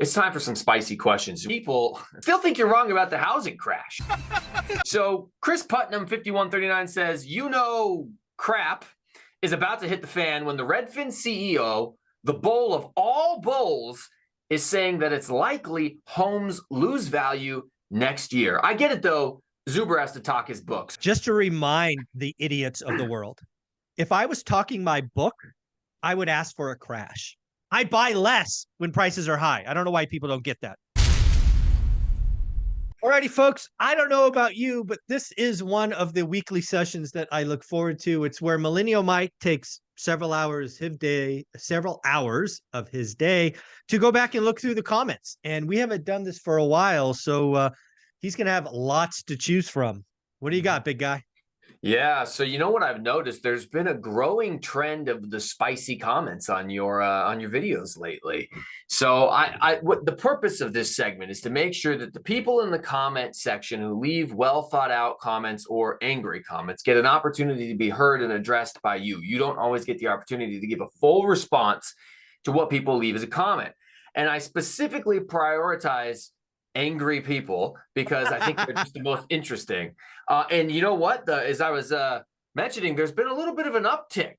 It's time for some spicy questions. People still think you're wrong about the housing crash. So Chris Putnam 5139 says, crap is about to hit the fan when the Redfin CEO, the bull of all bulls, is saying that it's likely homes lose value next year. I get it though. Zuber has to talk his books. Just to remind the idiots of the world, if I was talking my book, I would ask for a crash. I buy less when prices are high. I don't know why people don't get that. Alrighty, folks, I don't know about you, but this is one of the weekly sessions that I look forward to. It's where Millennial Mike takes several hours of his day to go back and look through the comments. And we haven't done this for a while, so he's going to have lots to choose from. What do you got, big guy? Yeah, so you know what I've noticed? There's been a growing trend of the spicy comments on your videos lately. So what the purpose of this segment is to make sure that the people in the comment section who leave well thought out comments or angry comments get an opportunity to be heard and addressed by you. You don't always get the opportunity to give a full response to what people leave as a comment. And I specifically prioritize angry people because I think they're just the most interesting. And you know what? As I was mentioning, there's been a little bit of an uptick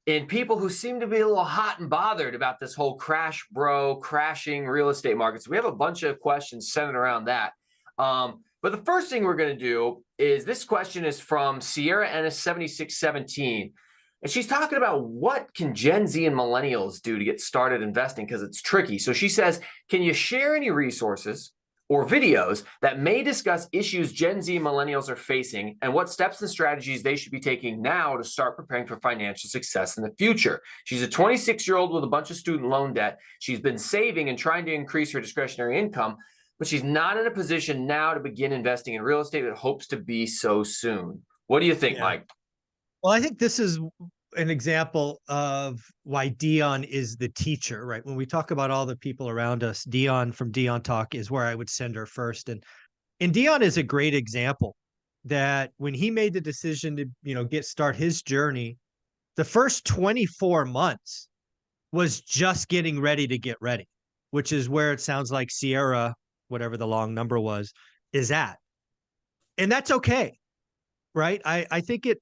in people who seem to be a little hot and bothered about this whole crashing real estate market. So we have a bunch of questions centered around that. But the first thing we're going to do is this question is from Sierra Ennis 7617. And she's talking about what can Gen Z and millennials do to get started investing because it's tricky. So she says, can you share any resources or videos that may discuss issues Gen Z millennials are facing and what steps and strategies they should be taking now to start preparing for financial success in the future? She's a 26-year-old with a bunch of student loan debt. She's been saving and trying to increase her discretionary income, but she's not in a position now to begin investing in real estate that hopes to be so soon. What do you think, Mike? Well, I think this is an example of why Dion is the teacher, right? When we talk about all the people around us, Dion from Dion Talk is where I would send her first. And Dion is a great example that when he made the decision to, start his journey, the first 24 months was just getting ready to get ready, which is where it sounds like Sierra, whatever the long number was, is at. And that's okay, right? I think a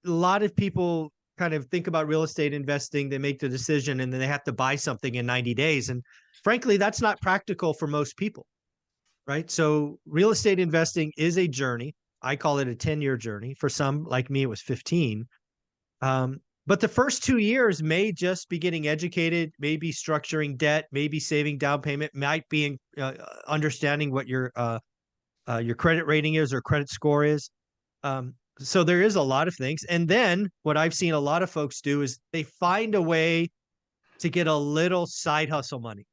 lot of people kind of think about real estate investing, they make the decision and then they have to buy something in 90 days. And frankly, that's not practical for most people, right? So real estate investing is a journey. I call it a 10-year journey. For some, like me, it was 15. But the first 2 years may just be getting educated, maybe structuring debt, maybe saving down payment, might be understanding what your credit rating is or credit score is. So there is a lot of things. And then what I've seen a lot of folks do is they find a way to get a little side hustle money.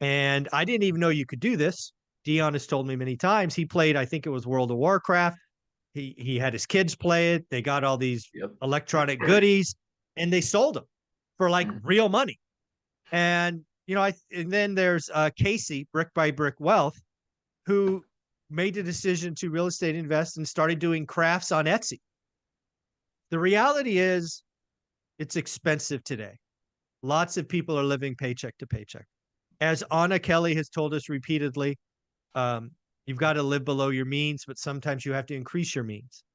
And I didn't even know you could do this. Dion has told me many times he played, I think it was World of Warcraft. He had his kids play it. They got all these electronic goodies and they sold them for like real money. And, and then there's Casey, Brick by Brick Wealth, who made the decision to real estate invest and started doing crafts on Etsy. The reality is it's expensive today. Lots of people are living paycheck to paycheck. As Anna Kelly has told us repeatedly, you've got to live below your means, but sometimes you have to increase your means.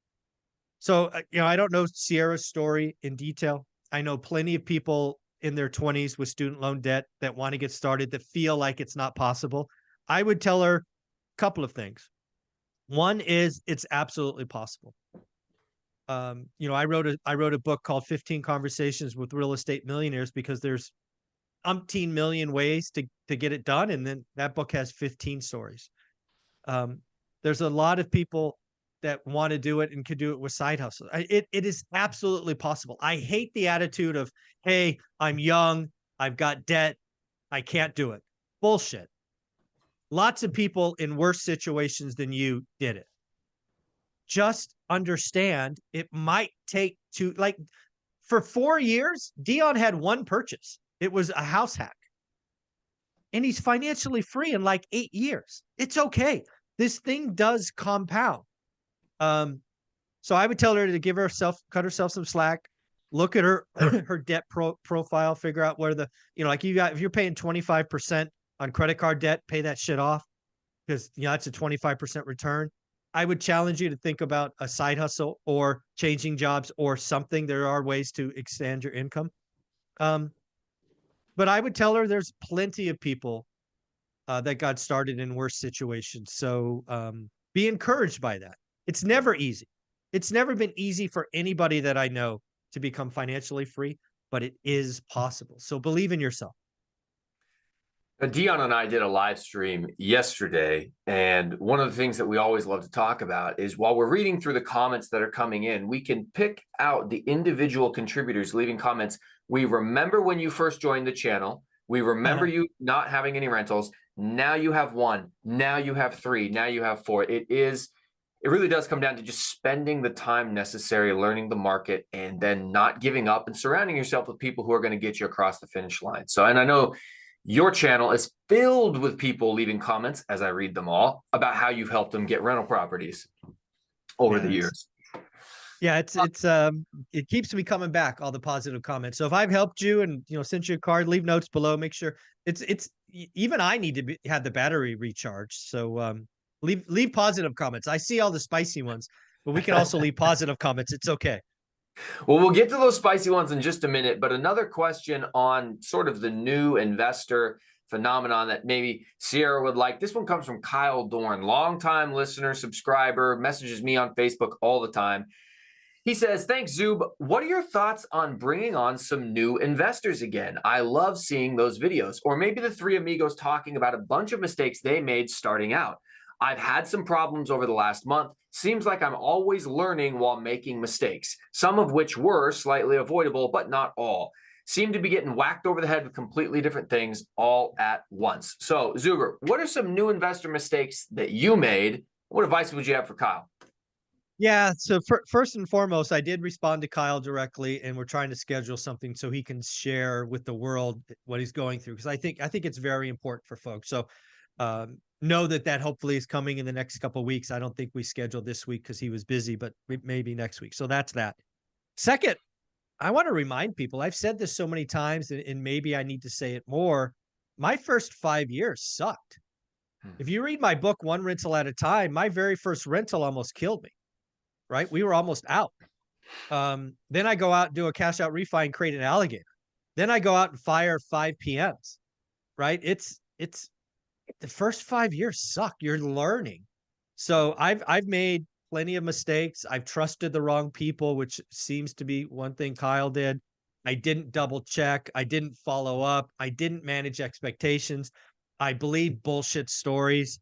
So, I don't know Sierra's story in detail. I know plenty of people in their 20s with student loan debt that want to get started that feel like it's not possible. I would tell her couple of things. One is it's absolutely possible. I wrote a book called 15 Conversations with Real Estate Millionaires because there's umpteen million ways to get it done. And then that book has 15 stories. There's a lot of people that want to do it and could do it with side hustles. It is absolutely possible. I hate the attitude of, hey, I'm young, I've got debt, I can't do it. Bullshit. Lots of people in worse situations than you did it. Just understand it might take for 4 years, Dion had one purchase. It was a house hack. And he's financially free in like 8 years. It's okay. This thing does compound. So I would tell her to cut herself some slack, look at her debt profile, figure out where if you're paying 25% on credit card debt, pay that shit off because it's a 25% return. I would challenge you to think about a side hustle or changing jobs or something. There are ways to extend your income. But I would tell her there's plenty of people that got started in worse situations. So be encouraged by that. It's never easy. It's never been easy for anybody that I know to become financially free, but it is possible. So believe in yourself. Dion and I did a live stream yesterday, and one of the things that we always love to talk about is while we're reading through the comments that are coming in, we can pick out the individual contributors leaving comments. We remember when you first joined the channel. We remember you not having any rentals. Now you have one. Now you have three. Now you have four. It really does come down to just spending the time necessary, learning the market, and then not giving up and surrounding yourself with people who are going to get you across the finish line. So, and I know your channel is filled with people leaving comments, as I read them all, about how you've helped them get rental properties over the years. Yeah, it keeps me coming back, all the positive comments. So if I've helped you and sent you a card, leave notes below. Make sure it's even I need to have the battery recharged. So leave positive comments. I see all the spicy ones, but we can also leave positive comments. It's okay. Well, we'll get to those spicy ones in just a minute, but another question on sort of the new investor phenomenon that maybe Sierra would like. This one comes from Kyle Dorn, longtime listener, subscriber, messages me on Facebook all the time. He says, thanks, Zoob. What are your thoughts on bringing on some new investors again? I love seeing those videos. Or maybe the three amigos talking about a bunch of mistakes they made starting out. I've had some problems over the last month. Seems like I'm always learning while making mistakes, some of which were slightly avoidable, but not all. Seem to be getting whacked over the head with completely different things all at once. So, Zuber, what are some new investor mistakes that you made? What advice would you have for Kyle? Yeah. So first and foremost, I did respond to Kyle directly, and we're trying to schedule something so he can share with the world what he's going through. Because I think it's very important for folks. So know that hopefully is coming in the next couple of weeks. I don't think we scheduled this week because he was busy, but maybe next week. So that's that. Second, I want to remind people, I've said this so many times, and maybe I need to say it more. My first 5 years sucked. If you read my book, One Rental at a Time, my very first rental almost killed me. Right? We were almost out. Then I go out and do a cash out refi and create an alligator. Then I go out and fire 5 PMs. Right? It's the first 5 years suck. You're learning. So I've made plenty of mistakes. I've trusted the wrong people, which seems to be one thing Kyle did. I didn't double check. I didn't follow up. I didn't manage expectations. I believe bullshit stories.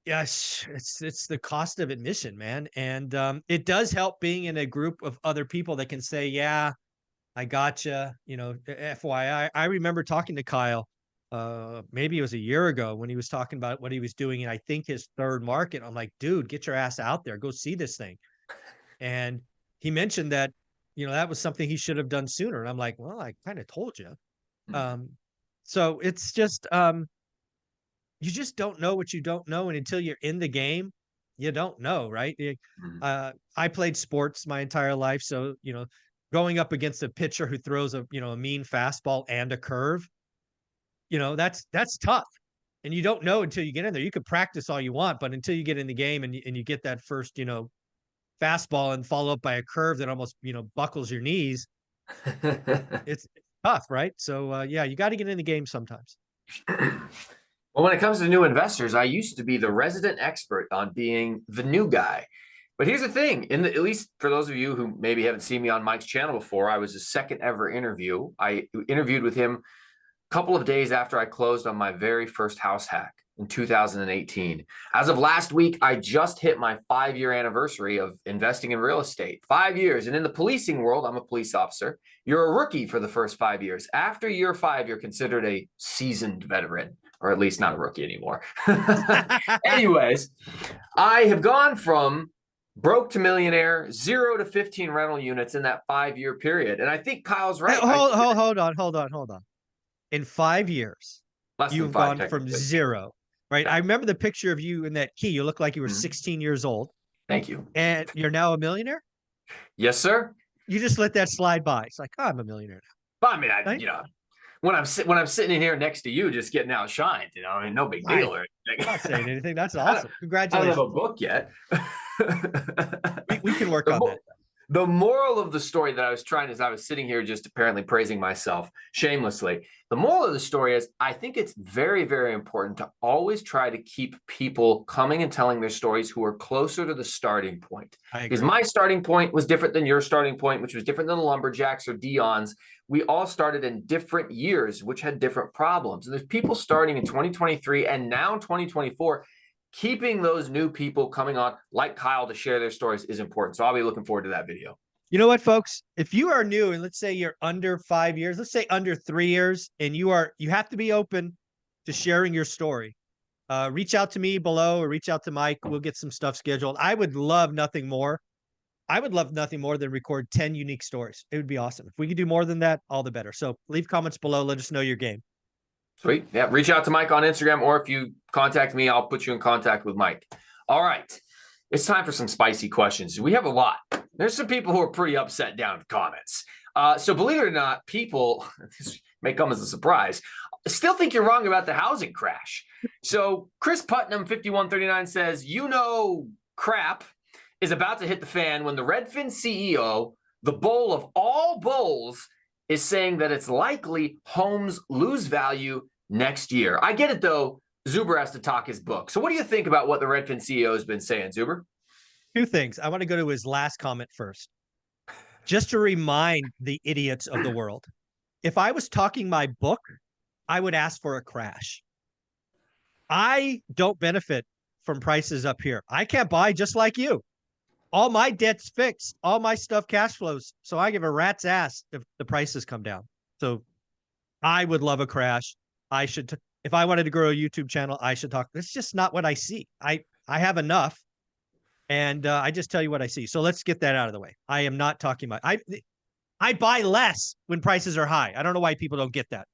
Yes, it's the cost of admission, man. And it does help being in a group of other people that can say, yeah, I gotcha. FYI, I remember talking to Kyle, maybe it was a year ago when he was talking about what he was doing in, I think, his third market. I'm like, dude, get your ass out there, go see this thing. And he mentioned that, that was something he should have done sooner. And I'm like, well, I kind of told you. So it's just, you just don't know what you don't know. And until you're in the game, you don't know, right? I played sports my entire life. So, going up against a pitcher who throws a mean fastball and a curve, that's tough. And you don't know until you get in there. You could practice all you want, but until you get in the game and you get that first, fastball and follow up by a curve that almost, buckles your knees, it's tough, right? So, yeah, you got to get in the game sometimes. Well, when it comes to new investors, I used to be the resident expert on being the new guy. But here's the thing, at least for those of you who maybe haven't seen me on Mike's channel before, I was his second ever interview. I interviewed with him a couple of days after I closed on my very first house hack in 2018. As of last week, I just hit my 5-year anniversary of investing in real estate. 5 years. And in the policing world, I'm a police officer. You're a rookie for the first 5 years. After year 5, you're considered a seasoned veteran, or at least not a rookie anymore. Anyways, I have gone from broke to millionaire, 0 to 15 rental units in that 5-year period. And I think Kyle's right. Hey, hold on. In 5 years, you've gone from 0, right? I remember the picture of you in that key. You look like you were 16 years old. Thank you. And you're now a millionaire? Yes, sir. You just let that slide by. It's like, oh, I'm a millionaire now. But I mean, right? when I'm sitting in here next to you, just getting outshined. I mean, no big deal or I'm not saying anything. That's I don't, awesome. I don't have Congratulations. a book yet. We can work the, on that. the moral of the story that I was trying as I was sitting here just apparently praising myself shamelessly. The moral of the story is I think it's very, very important to always try to keep people coming and telling their stories who are closer to the starting point. Because my starting point was different than your starting point, which was different than the Lumberjacks or Dion's. We all started in different years, which had different problems. And there's people starting in 2023 and now 2024. Keeping those new people coming on, like Kyle, to share their stories is important. So I'll be looking forward to that video. You know what, folks? If you are new and let's say you're under 5 years, let's say under 3 years, and you have to be open to sharing your story. Reach out to me below or reach out to Mike. We'll get some stuff scheduled. I would love nothing more. I would love nothing more than record 10 unique stories. It would be awesome. If we could do more than that, all the better. So leave comments below. Let us know your game. Sweet. Yeah. Reach out to Mike on Instagram, or if you contact me, I'll put you in contact with Mike. All right. It's time for some spicy questions. We have a lot. There's some people who are pretty upset down in the comments. So believe it or not, people, this may come as a surprise, still think you're wrong about the housing crash. So Chris Putnam 5139 says, crap is about to hit the fan when the Redfin CEO, the bull of all bulls, is saying that it's likely homes lose value next year. I get it, though. Zuber has to talk his book. So what do you think about what the Redfin CEO has been saying, Zuber? Two things. I want to go to his last comment first. Just to remind the idiots of the world, if I was talking my book, I would ask for a crash. I don't benefit from prices up here. I can't buy just like you. All my debt's fixed. All my stuff cash flows. So I give a rat's ass if the prices come down. So I would love a crash. If I wanted to grow a YouTube channel, I should talk. It's just not what I see. I have enough. And I just tell you what I see. So let's get that out of the way. I am not talking about, I buy less when prices are high. I don't know why people don't get that.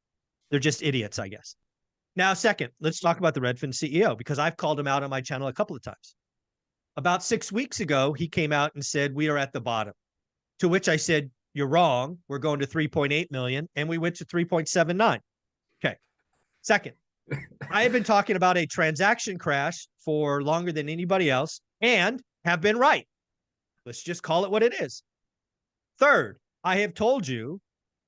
They're just idiots, I guess. Now, second, let's talk about the Redfin CEO, because I've called him out on my channel a couple of times. About 6 weeks ago, he came out and said, we are at the bottom. To which I said, you're wrong. We're going to 3.8 million. And we went to 3.79. Okay. Second, I have been talking about a transaction crash for longer than anybody else and have been right. Let's just call it what it is. Third, I have told you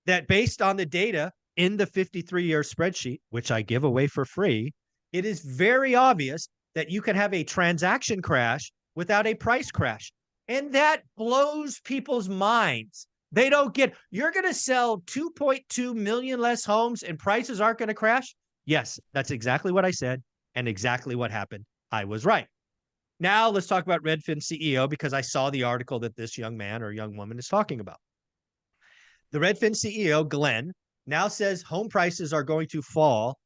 that based on the data in the 53-year spreadsheet, which I give away for free, it is very obvious that you can have a transaction crash without a price crash. And that blows people's minds. They don't get, you're going to sell 2.2 million less homes and prices aren't going to crash? Yes, that's exactly what I said and exactly what happened. I was right. Now let's talk about Redfin CEO, because I saw the article that this young man or young woman is talking about. The Redfin CEO, Glenn, now says home prices are going to fall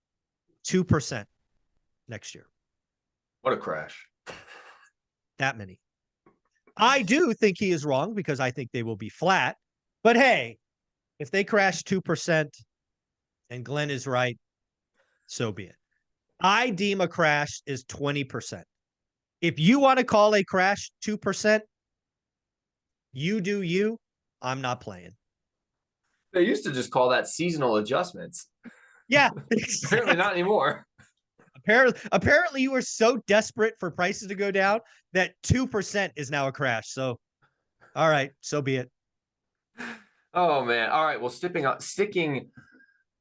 2% next year. What a crash. That many. I do think he is wrong, because I think they will be flat. But hey, if they crash 2% and Glenn is right, so be it. I deem a crash is 20%. If you want to call a crash 2%, you do you. I'm not playing. They used to just call that seasonal adjustments. Yeah. Apparently not anymore. Apparently you were so desperate for prices to go down that 2% is now a crash. So, all right, so be it. Oh man. All right. Well, sticking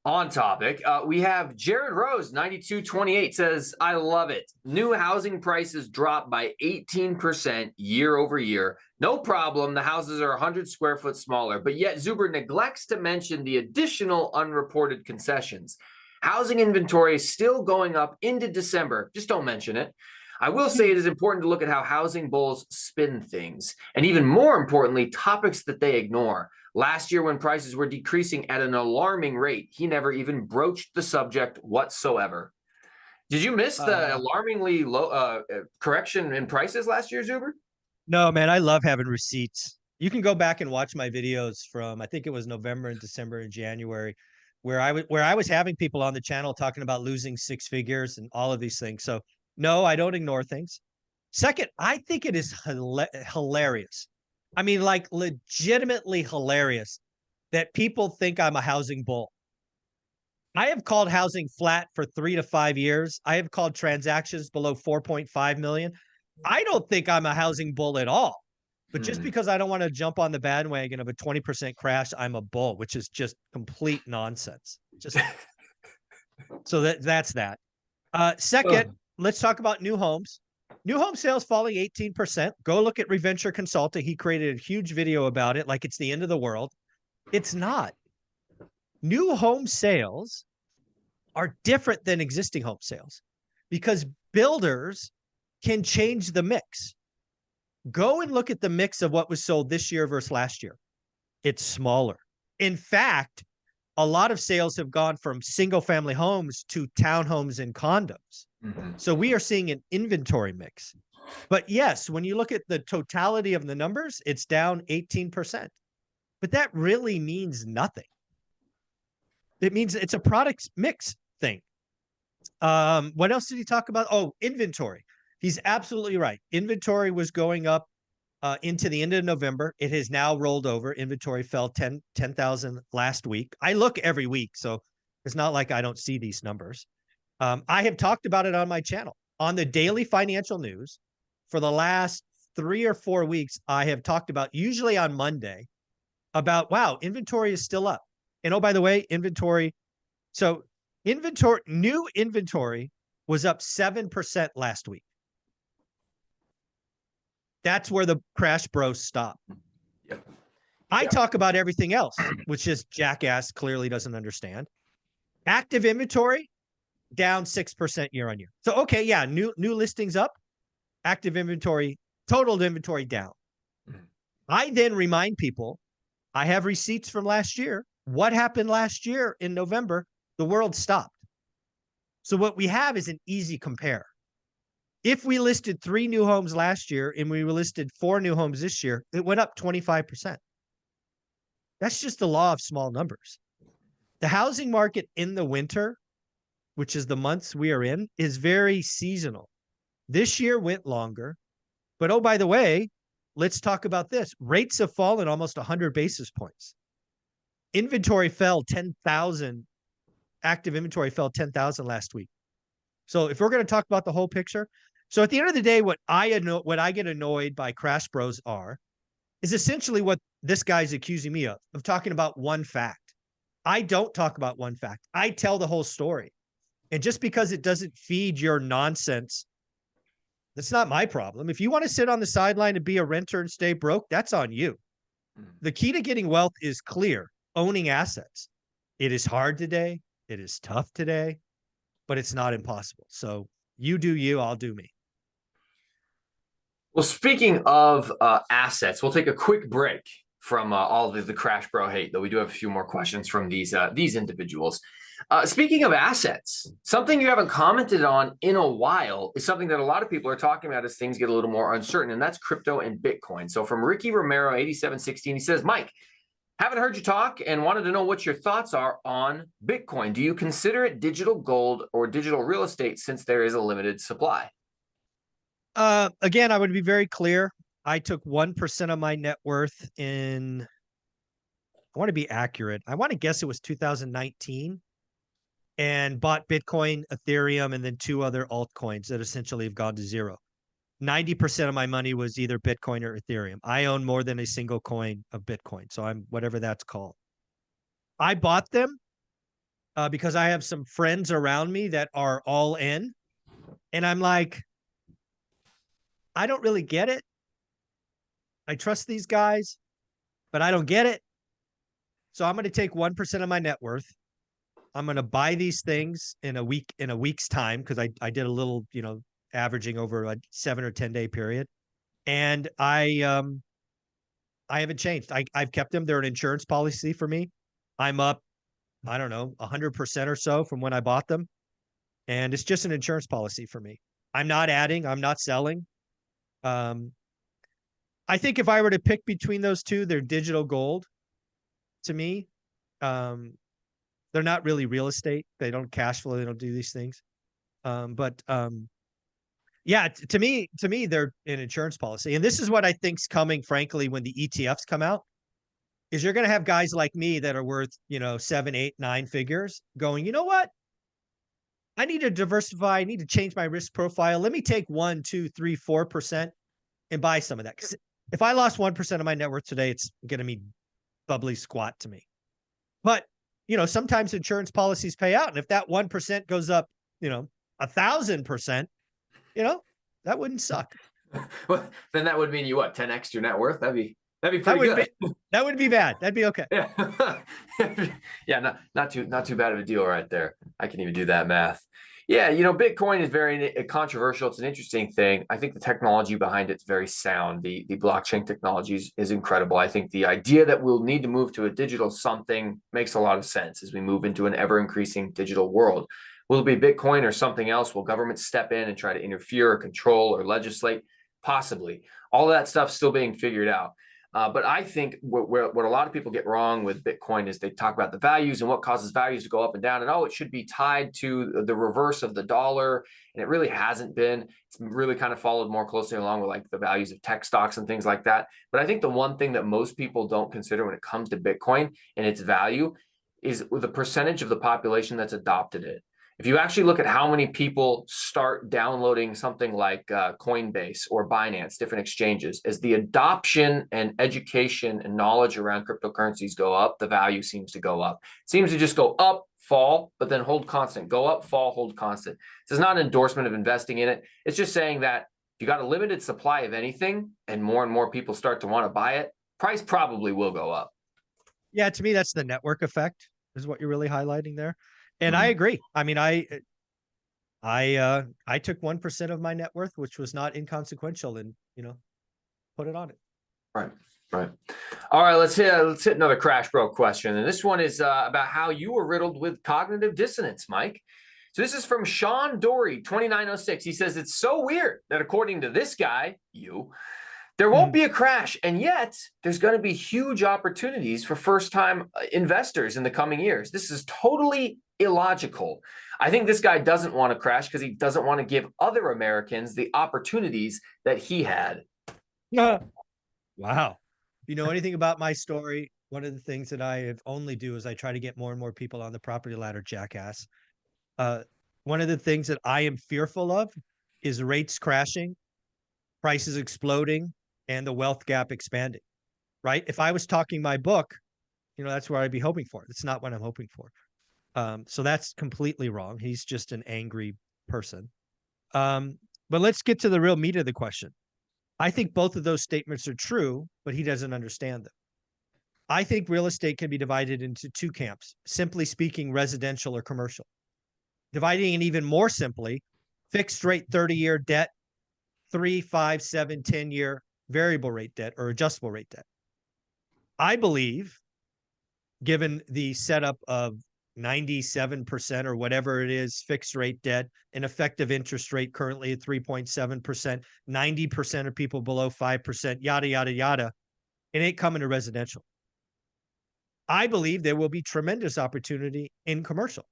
on topic, we have Jared Rose 9228 says, I love it. New housing prices dropped by 18% year over year. No problem. The houses are 100 square foot smaller, but yet Zuber neglects to mention the additional unreported concessions. Housing inventory is still going up into December. Just don't mention it. I will say it is important to look at how housing bulls spin things, and even more importantly, topics that they ignore. Last year, when prices were decreasing at an alarming rate, he never even broached the subject whatsoever. Did you miss the alarmingly low correction in prices last year, Zuber? No, man, I love having receipts. You can go back and watch my videos from, I think it was November and December and January, where I was having people on the channel talking about losing 6 figures and all of these things. So no, I don't ignore things. Second, I think it is hilarious. I mean, like legitimately hilarious that people think I'm a housing bull. I have called housing flat for 3 to 5 years. I have called transactions below 4.5 million. I don't think I'm a housing bull at all. But just Hmm. because I don't want to jump on the bandwagon of a 20% crash, I'm a bull, which is just complete nonsense. Just so that's that. Second, Ugh. let's talk about new homes. New home sales falling 18%. Go look at Reventure Consulting. He created a huge video about it, like it's the end of the world. It's not. New home sales are different than existing home sales because builders can change the mix. Go and look at the mix of what was sold this year versus last year. It's smaller. In fact, a lot of sales have gone from single family homes to townhomes and condos. Mhm. So we are seeing an inventory mix. But yes, when you look at the totality of the numbers, it's down 18%. But that really means nothing. It means it's a product mix thing. What else did he talk about? Oh, inventory. He's absolutely right. Inventory was going up into the end of November. It has now rolled over. Inventory fell 10,000 last week. I look every week, so it's not like I don't see these numbers. I have talked about it on my channel. On the daily financial news for the last 3 or 4 weeks, I have talked about, usually on Monday, about, wow, inventory is still up. And oh, by the way, new inventory was up 7% last week. That's where the crash bros stop. Yep. I Yep. talk about everything else, which this jackass clearly doesn't understand. Active inventory down 6% year on year. So okay, yeah, new listings up, active inventory, total inventory down. Mhm. I then remind people I have receipts from last year. What happened last year in November? The world stopped. So what we have is an easy compare. If we listed 3 new homes last year and we listed 4 new homes this year, it went up 25%. That's just the law of small numbers. The housing market in the winter, which is the months we are in, is very seasonal. This year went longer. But oh, by the way, let's talk about this. Rates have fallen almost 100 basis points. Inventory fell 10,000. Active inventory fell 10,000 last week. So if we're going to talk about the whole picture, so at the end of the day, what I get annoyed by Crash Bros is essentially what this guy's accusing me of talking about one fact. I don't talk about one fact. I tell the whole story. And just because it doesn't feed your nonsense, that's not my problem. If you want to sit on the sideline and be a renter and stay broke, that's on you. Mhm. The key to getting wealth is clear, owning assets. It is hard today. It is tough today, but it's not impossible. So you do you, I'll do me. Well, speaking of assets, we'll take a quick break from all of the Crash Bro hate, though we do have a few more questions from these individuals. Speaking of assets, something you haven't commented on in a while is something that a lot of people are talking about as things get a little more uncertain, and that's crypto and Bitcoin. So from Ricky Romero, 8716, he says, Mike, haven't heard you talk and wanted to know what your thoughts are on Bitcoin. Do you consider it digital gold or digital real estate since there is a limited supply? Again, I would be very clear. I took 1% of my net worth in, I want to be accurate. I want to guess it was 2019 and bought Bitcoin, Ethereum, and then 2 other altcoins that essentially have gone to zero. 90% of my money was either Bitcoin or Ethereum. I own more than a single coin of Bitcoin. So I'm whatever that's called. I bought them because I have some friends around me that are all in. And I'm like, I don't really get it. I trust these guys, but I don't get it. So I'm going to take 1% of my net worth. I'm going to buy these things in a week's time because I did a little, averaging over a 7 or 10 day period. And I haven't changed. I've kept them. They're an insurance policy for me. I'm up, I don't know, 100% or so from when I bought them. And it's just an insurance policy for me. I'm not adding, I'm not selling. Um, I think if I were to pick between those two, they're digital gold to me. Um, they're not really real estate. They don't cash flow. They don't do these things. But yeah, to me, they're an insurance policy. And this is what I think's coming, frankly, when the ETFs come out. is you're going to have guys like me that are worth, 7, 8, 9 figures going, you know what? I need to diversify. I need to change my risk profile. Let me take 1, 2, 3, 4% and buy some of that. 'Cause if I lost 1% of my net worth today, it's going to be bubbly squat to me. But, sometimes insurance policies pay out. And if that 1% goes up, 1,000%, that wouldn't suck. Well, then that would mean you what, 10x your net worth? That'd be That pretty would good. that wouldn't be bad. That'd be okay. Yeah. Yeah, not too bad of a deal right there. I can even do that math. Yeah, Bitcoin is very controversial. It's an interesting thing. I think the technology behind it's very sound. The blockchain technology is incredible. I think the idea that we'll need to move to a digital something makes a lot of sense as we move into an ever increasing digital world. Will it be Bitcoin or something else? Will governments step in and try to interfere or control or legislate? Possibly. All of that stuff's still being figured out. But I think what a lot of people get wrong with Bitcoin is they talk about the values and what causes values to go up and down. And it should be tied to the reverse of the dollar. And it really hasn't been. It's really kind of followed more closely along with like the values of tech stocks and things like that. But I think the one thing that most people don't consider when it comes to Bitcoin and its value is the percentage of the population that's adopted it. If you actually look at how many people start downloading something like Coinbase or Binance, different exchanges, as the adoption and education and knowledge around cryptocurrencies go up, the value seems to go up. It seems to just go up, fall, but then hold constant. Go up, fall, hold constant. This is not an endorsement of investing in it. It's just saying that if you got a limited supply of anything and more people start to want to buy it, price probably will go up. Yeah, to me, that's the network effect is what you're really highlighting there. And I agree. I mean, I took 1% of my net worth, which was not inconsequential, and put it on it. Right. All right, let's hit another Crash Bro question. And this one is about how you were riddled with cognitive dissonance, Mike. So this is from Sean Dory, 2906. He says, it's so weird that according to this guy, there won't be a crash, and yet there's going to be huge opportunities for first-time investors in the coming years. This is totally illogical. I think this guy doesn't want to crash because he doesn't want to give other Americans the opportunities that he had. Wow. If you know anything about my story, one of the things that I only do is I try to get more and more people on the property ladder, jackass. One of the things that I am fearful of is rates crashing, prices exploding, and the wealth gap expanding, right? If I was talking my book, that's where I'd be hoping for. That's not what I'm hoping for. So that's completely wrong. He's just an angry person. But let's get to the real meat of the question. I think both of those statements are true, but he doesn't understand them. I think real estate can be divided into two camps, simply speaking, residential or commercial. Dividing it even more simply, fixed rate 30-year debt, 3, 5, 7, 10-year variable rate debt or adjustable rate debt. I believe, given the setup of 97% or whatever it is, fixed rate debt, an effective interest rate currently at 3.7%, 90% of people below 5%, yada, yada, yada, it ain't coming to residential. I believe there will be tremendous opportunity in commercial.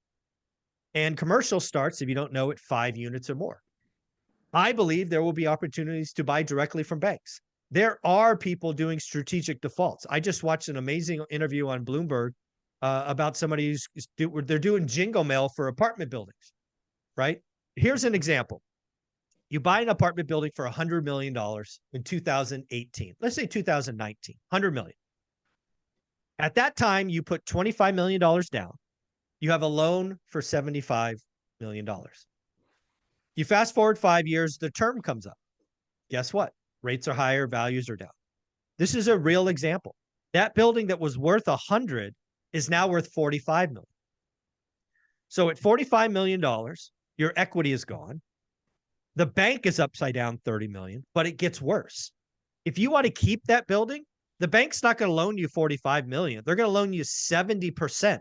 And commercial starts, if you don't know it, 5 units or more. I believe there will be opportunities to buy directly from banks. There are people doing strategic defaults. I just watched an amazing interview on Bloomberg about somebody they're doing jingle mail for apartment buildings, right? Here's an example. You buy an apartment building for $100 million in 2018. Let's say 2019, $100 million. At that time, you put $25 million down. You have a loan for $75 million. You fast forward 5 years, the term comes up. Guess what? Rates are higher, values are down. This is a real example. That building that was worth 100 is now worth 45 million. So at $45 million, your equity is gone. The bank is upside down 30 million, but it gets worse. If you want to keep that building, the bank's not going to loan you 45 million. They're going to loan you 70%.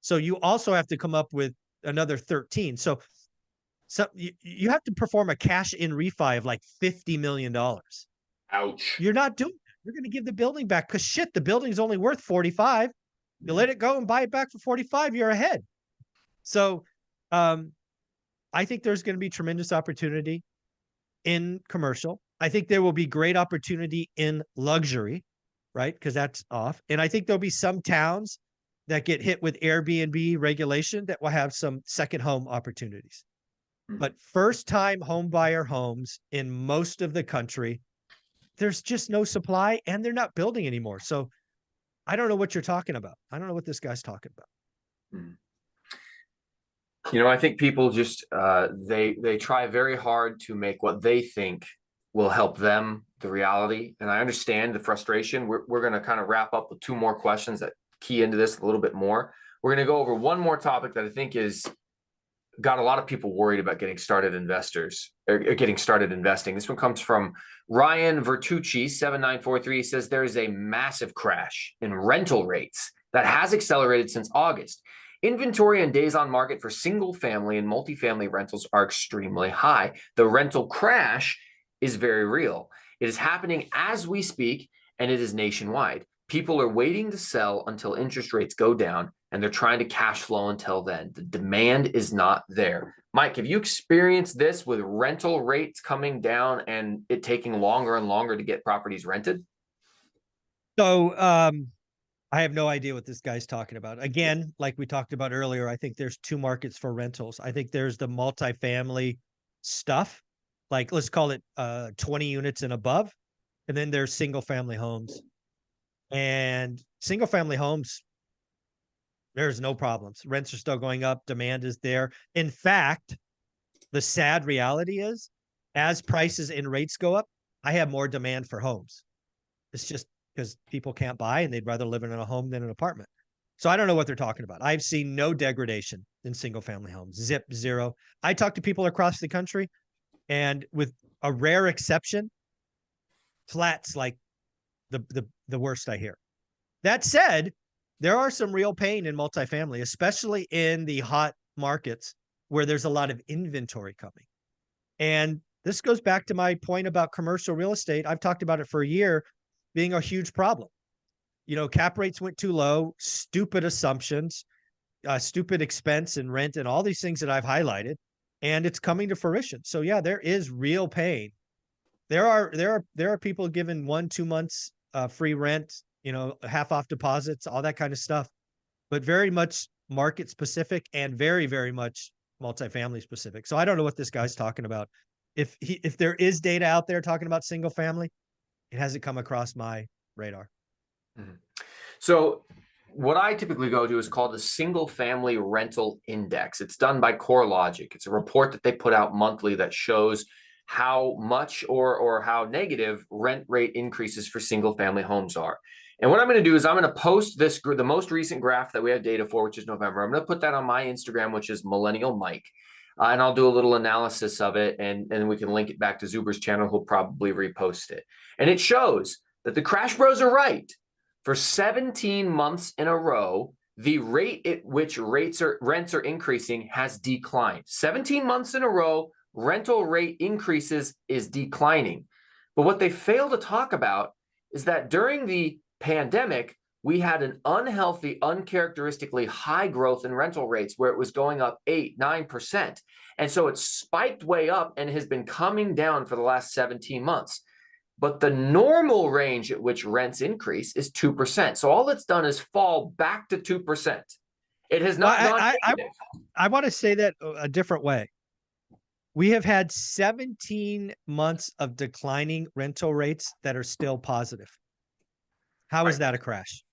So you also have to come up with another 13. So you have to perform a cash in refi of like $50 million. Ouch. You're not doing that. You're going to give the building back because shit, the building's only worth 45. You let it go and buy it back for 45, you're ahead. So I think there's going to be tremendous opportunity in commercial. I think there will be great opportunity in luxury. right? Because that's off. And I think there'll be some towns that get hit with Airbnb regulation that will have some second home opportunities. But first time home buyer homes in most of the country, there's just no supply and they're not building anymore. So I don't know what you're talking about. I don't know what this guy's talking about. Mhm. I think people just they try very hard to make what they think will help them the reality. And I understand the frustration. We're going to kind of wrap up with two more questions that key into this a little bit more. We're going to go over one more topic that I think is got a lot of people worried about getting started investors or getting started investing. This one comes from Ryan Vertucci 7943. He says there is a massive crash in rental rates that has accelerated since August. Inventory and days on market for single family and multifamily rentals are extremely high. The rental crash is very real. It is happening as we speak, and it is nationwide. People are waiting to sell until interest rates go down, and they're trying to cash flow until then. The demand is not there. Mike, have you experienced this with rental rates coming down and it taking longer and longer to get properties rented? So I have no idea what this guy's talking about. Again, like we talked about earlier, I think there's two markets for rentals. I think there's the multifamily stuff, like let's call it 20 units and above. And then there's single family homes. And single family homes, there's no problems. Rents are still going up. Demand is there. In fact, the sad reality is as prices and rates go up, I have more demand for homes. It's just because people can't buy and they'd rather live in a home than an apartment. So I don't know what they're talking about. I've seen no degradation in single family homes. Zip, zero. I talk to people across the country, and with a rare exception, flats like the worst I hear. That said, there are some real pain in multifamily, especially in the hot markets where there's a lot of inventory coming. And this goes back to my point about commercial real estate. I've talked about it for a year being a huge problem. Cap rates went too low, stupid assumptions, stupid expense and rent and all these things that I've highlighted, and it's coming to fruition. So yeah, there is real pain. There are people given 1-2 months free rent, half off deposits, all that kind of stuff, but very much market specific and very, very much multifamily specific. So I don't know what this guy's talking about. If there is data out there talking about single family, it hasn't come across my radar. Mm-hmm. So what I typically go to is called the Single Family Rental Index. It's done by CoreLogic. It's a report that they put out monthly that shows how much or how negative rent rate increases for single family homes are. And what I'm going to do is I'm going to post the most recent graph that we have data for, which is November. I'm going to put that on my Instagram, which is Millennial Mike. And I'll do a little analysis of it, and we can link it back to Zuber's channel. He'll probably repost it. And it shows that the Crash Bros are right. For 17 months in a row, the rate at which rents are increasing has declined. 17 months in a row, rental rate increases is declining. But what they fail to talk about is that during the pandemic, we had an unhealthy, uncharacteristically high growth in rental rates where it was going up 8-9%. And so it spiked way up and has been coming down for the last 17 months. But the normal range at which rents increase is 2%. So all it's done is fall back to 2%. It has not gone negative. I want to say that a different way. We have had 17 months of declining rental rates that are still positive. How is that a crash?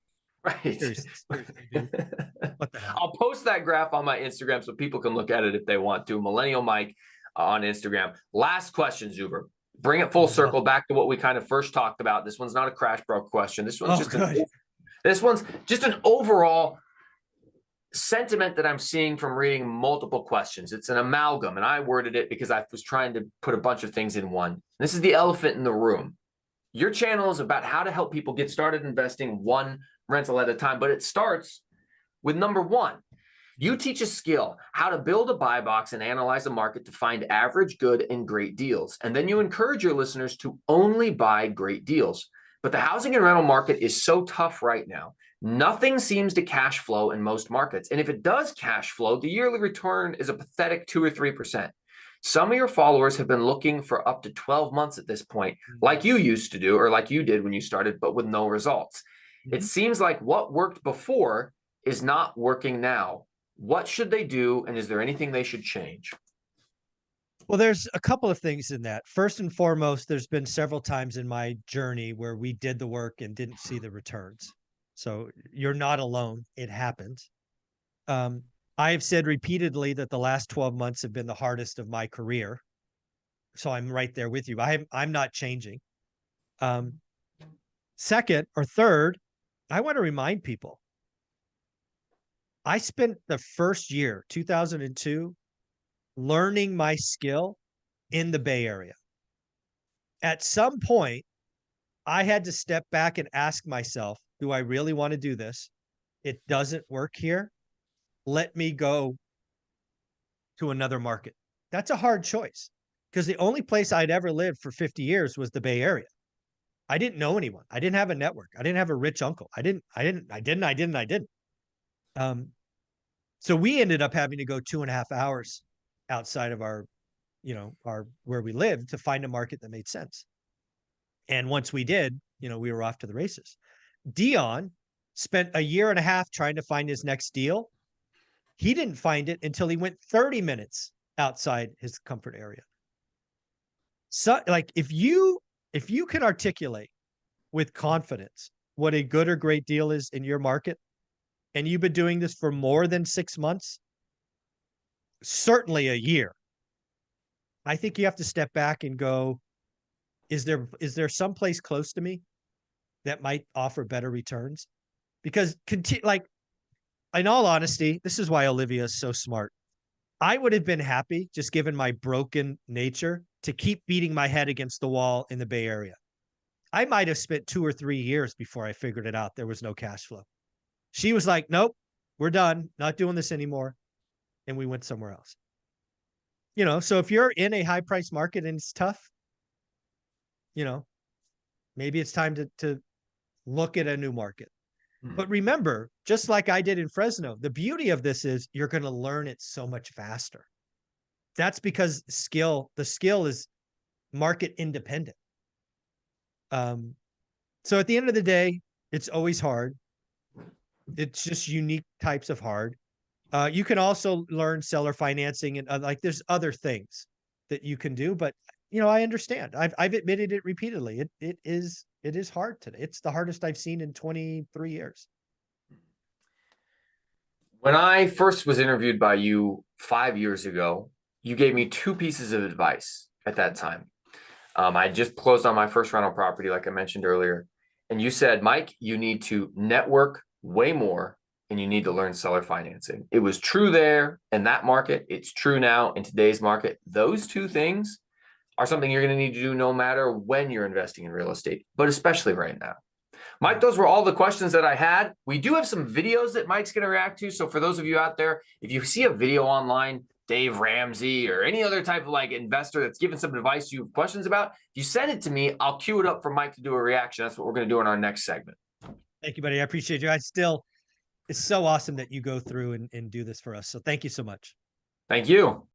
Right. Seriously, what the hell? I'll post that graph on my Instagram so people can look at it if they want to. Millennial Mike on Instagram. Last question, Zuber. Bring it full circle back to what we kind of first talked about. This one's not a crash broke question. This one's just an overall sentiment that I'm seeing from reading multiple questions. It's an amalgam, and I worded it because I was trying to put a bunch of things in one. This is the elephant in the room. Your channel is about how to help people get started investing one rental at a time, but it starts with number one. You teach a skill, how to build a buy box and analyze a market to find average, good, and great deals. And then you encourage your listeners to only buy great deals. But the housing and rental market is so tough right now. Nothing seems to cash flow in most markets. And if it does cash flow, the yearly return is a pathetic 2 or 3%. Some of your followers have been looking for up to 12 months at this point, like you used to do, or like you did when you started, but with no results. It seems like what worked before is not working now. What should they do? And is there anything they should change? Well, there's a couple of things in that. First and foremost, there's been several times in my journey where we did the work and didn't see the returns. So you're not alone. It happens. Um, I have said repeatedly that the last 12 months have been the hardest of my career. So I'm right there with you. I'm not changing. Um, Second or third, I want to remind people, I spent the first year, 2002, learning my skill in the Bay Area. At some point, I had to step back and ask myself, do I really want to do this? It doesn't work here. Let me go to another market. That's a hard choice because the only place I'd ever lived for 50 years was the Bay Area. I didn't know anyone. I didn't have a network. I didn't have a rich uncle. I didn't. So we ended up having to go 2.5 hours outside of our, our where we lived to find a market that made sense. And once we did, we were off to the races. Dion spent a year and a half trying to find his next deal. He didn't find it until he went 30 minutes outside his comfort area. So like if you can articulate with confidence what a good or great deal is in your market, and you've been doing this for more than 6 months, certainly a year, I think you have to step back and go, is there some place close to me that might offer better returns? Because like, in all honesty, this is why Olivia is so smart. I would have been happy, just given my broken nature, to keep beating my head against the wall in the Bay Area. I might have spent 2 or 3 years before I figured it out. There was no cash flow. She was like, nope, we're done. Not doing this anymore. And we went somewhere else. So if you're in a high price market and it's tough, maybe it's time to look at a new market. But remember, just like I did in Fresno, the beauty of this is you're going to learn it so much faster. That's because the skill is market independent. So at the end of the day, it's always hard. It's just unique types of hard. You can also learn seller financing and like there's other things that you can do, but I understand. I've admitted it repeatedly. It is hard today. It's the hardest I've seen in 23 years. When I first was interviewed by you 5 years ago, you gave me 2 pieces of advice at that time. I just closed on my first rental property, like I mentioned earlier. And you said, Mike, you need to network way more and you need to learn seller financing. It was true there in that market. It's true now in today's market. Those 2 things are something you're going to need to do no matter when you're investing in real estate, but especially right now. Mike, those were all the questions that I had. We do have some videos that Mike's going to react to. So for those of you out there, if you see a video online, Dave Ramsey or any other type of like investor that's giving some advice you have questions about, if you send it to me, I'll queue it up for Mike to do a reaction. That's what we're going to do in our next segment. Thank you, buddy. I appreciate you. It's so awesome that you go through and do this for us. So thank you so much. Thank you.